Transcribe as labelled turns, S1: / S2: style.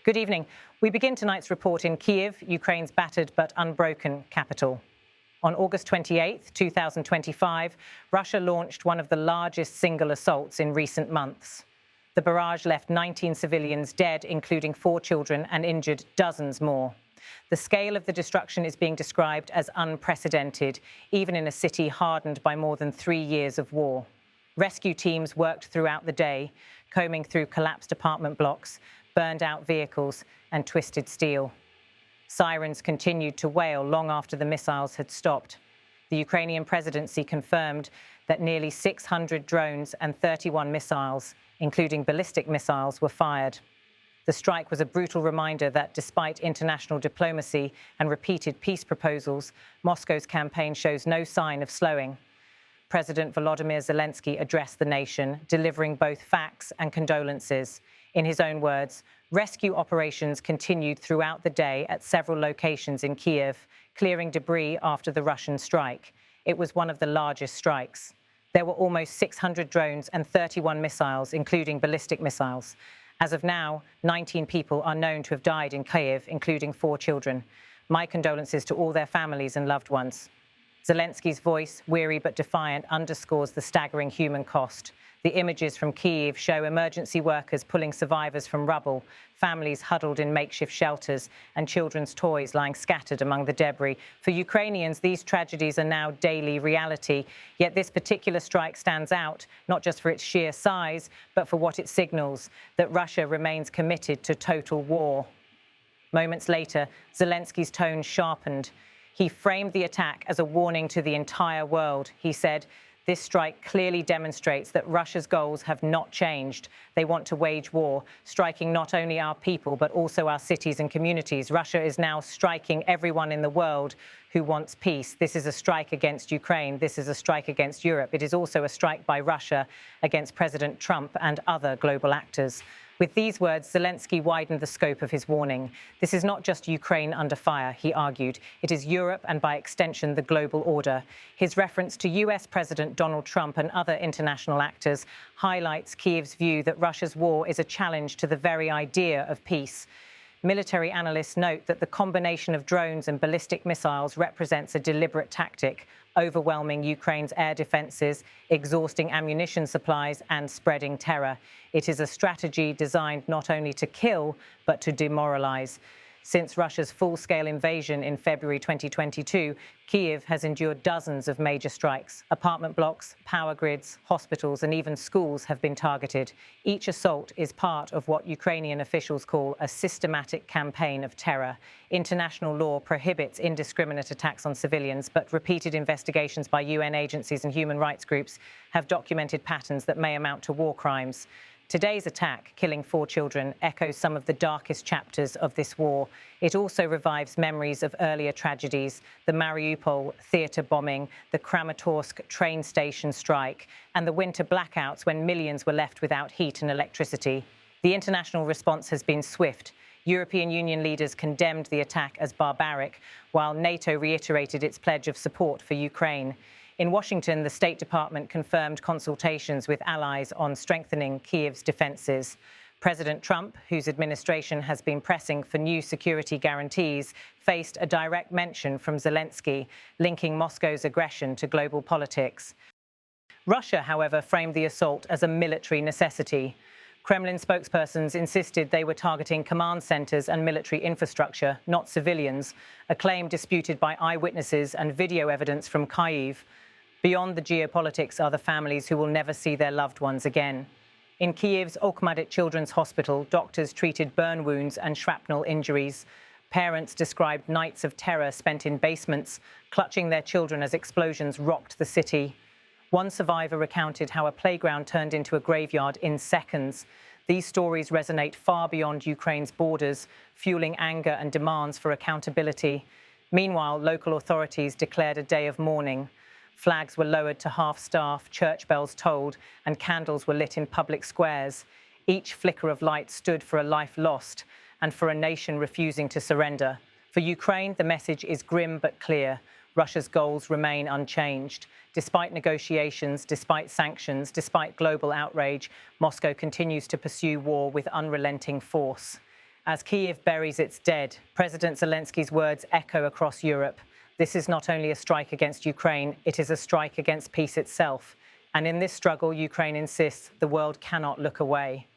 S1: Good evening. We begin tonight's report in Kyiv, Ukraine's battered but unbroken capital. On August 28, 2025, Russia launched one of the largest single assaults in recent months. The barrage left 19 civilians dead, including 4 children, and injured dozens more. The scale of the destruction is being described as unprecedented, even in a city hardened by more than 3 years of war. Rescue teams worked throughout the day, combing through collapsed apartment blocks, burned out vehicles, and twisted steel. Sirens continued to wail long after the missiles had stopped. The Ukrainian presidency confirmed that nearly 600 drones and 31 missiles, including ballistic missiles, were fired. The strike was a brutal reminder that despite international diplomacy and repeated peace proposals, Moscow's campaign shows no sign of slowing. President Volodymyr Zelensky addressed the nation, delivering both facts and condolences. In his own words, rescue operations continued throughout the day at several locations in Kyiv, clearing debris after the Russian strike. It was one of the largest strikes. There were almost 600 drones and 31 missiles, including ballistic missiles. As of now, 19 people are known to have died in Kyiv, including 4 children. My condolences to all their families and loved ones. Zelensky's voice, weary but defiant, underscores the staggering human cost. The images from Kyiv show emergency workers pulling survivors from rubble, families huddled in makeshift shelters, and children's toys lying scattered among the debris. For Ukrainians, these tragedies are now daily reality. Yet this particular strike stands out, not just for its sheer size, but for what it signals, that Russia remains committed to total war. Moments later, Zelensky's tone sharpened. He framed the attack as a warning to the entire world. He said, "This strike clearly demonstrates that Russia's goals have not changed. They want to wage war, striking not only our people, but also our cities and communities. Russia is now striking everyone in the world who wants peace. This is a strike against Ukraine. This is a strike against Europe. It is also a strike by Russia against President Trump and other global actors." With these words, Zelensky widened the scope of his warning. This is not just Ukraine under fire, he argued. It is Europe and, by extension, the global order. His reference to US President Donald Trump and other international actors highlights Kyiv's view that Russia's war is a challenge to the very idea of peace. Military analysts note that the combination of drones and ballistic missiles represents a deliberate tactic, overwhelming Ukraine's air defenses, exhausting ammunition supplies, and spreading terror. It is a strategy designed not only to kill, but to demoralize. Since Russia's full-scale invasion in February 2022, Kyiv has endured dozens of major strikes. Apartment blocks, power grids, hospitals, and even schools have been targeted. Each assault is part of what Ukrainian officials call a systematic campaign of terror. International law prohibits indiscriminate attacks on civilians, but repeated investigations by UN agencies and human rights groups have documented patterns that may amount to war crimes. Today's attack, killing 4 children, echoes some of the darkest chapters of this war. It also revives memories of earlier tragedies, the Mariupol theatre bombing, the Kramatorsk train station strike, and the winter blackouts when millions were left without heat and electricity. The international response has been swift. European Union leaders condemned the attack as barbaric, while NATO reiterated its pledge of support for Ukraine. In Washington, the State Department confirmed consultations with allies on strengthening Kyiv's defenses. President Trump, whose administration has been pressing for new security guarantees, faced a direct mention from Zelensky, linking Moscow's aggression to global politics. Russia, however, framed the assault as a military necessity. Kremlin spokespersons insisted they were targeting command centers and military infrastructure, not civilians, a claim disputed by eyewitnesses and video evidence from Kyiv. Beyond the geopolitics are the families who will never see their loved ones again. In Kyiv's Okmadit Children's Hospital, doctors treated burn wounds and shrapnel injuries. Parents described nights of terror spent in basements, clutching their children as explosions rocked the city. One survivor recounted how a playground turned into a graveyard in seconds. These stories resonate far beyond Ukraine's borders, fueling anger and demands for accountability. Meanwhile, local authorities declared a day of mourning. Flags were lowered to half-staff, church bells tolled, and candles were lit in public squares. Each flicker of light stood for a life lost and for a nation refusing to surrender. For Ukraine, the message is grim but clear. Russia's goals remain unchanged. Despite negotiations, despite sanctions, despite global outrage, Moscow continues to pursue war with unrelenting force. As Kyiv buries its dead, President Zelensky's words echo across Europe. This is not only a strike against Ukraine, it is a strike against peace itself. And in this struggle, Ukraine insists the world cannot look away.